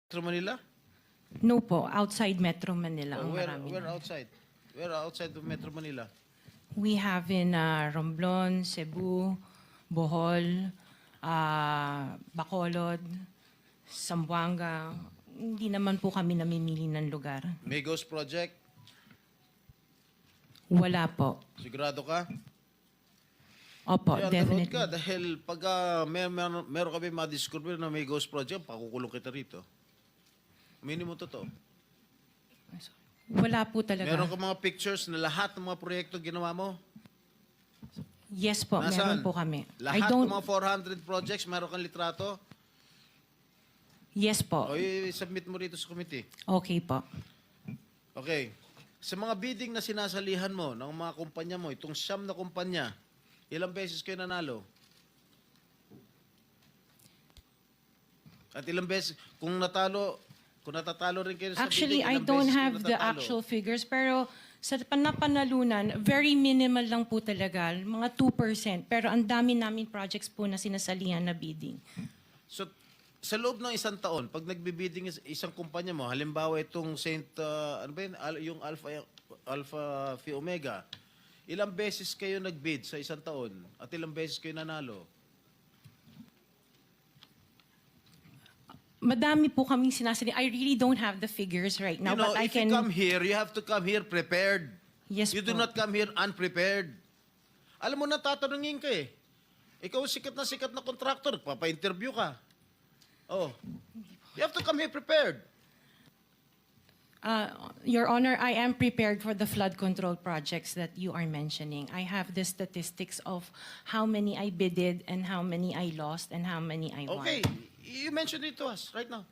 Metro Manila? No po, outside Metro Manila ang Where marami. where outside? Where outside of Metro Manila? We have in Romblon, Cebu, Bohol, Bacolod, Zamboanga. Hindi naman po kami namimili ng lugar. Migos Project? Wala po. Sigurado ka? Opo, Kaya definitely. nanood ka dahil pag meron kami madiscover na may ghost project, pakukulong kita rito. Minimum totoo. Wala po talaga. Meron ka mga pictures na lahat ng mga proyekto ginawa mo? Yes po, meron po kami. Lahat ng mga 400 projects, meron kang litrato? Yes po. O i-submit mo rito sa committee. Okay po. Okay. Sa mga bidding na sinasalihan mo ng mga kumpanya mo, itong siyam na kumpanya, ilang beses kayo nanalo? At ilang beses, kung natatalo rin kayo sa Actually, bidding, I ilang don't beses kayo have the natatalo? actual figures, pero sa napanalunan, very minimal lang po talaga, mga 2%. Pero ang dami namin projects po na sinasalihan na bidding. So, sa loob ng isang taon, pag nagbibidding isang kumpanya mo, halimbawa itong ano ba yun? Yung Alpha Phi Omega, ilang beses kayo nagbid sa isang taon at ilang beses kayo nanalo? Madami po kaming sinasali. I really don't have the figures right now, You know, but I if can... you come here, you have to come here prepared. Yes You po. do not come here unprepared. Alam mo na, tatanungin ka eh. Ikaw sikat na contractor, papa-interview ka. Oh. You have to come here prepared. Your Honor, I am prepared for the flood control projects that you are mentioning. I have the statistics of how many I bidded and how many I lost and how many I won. Okay. You mentioned it to us right now.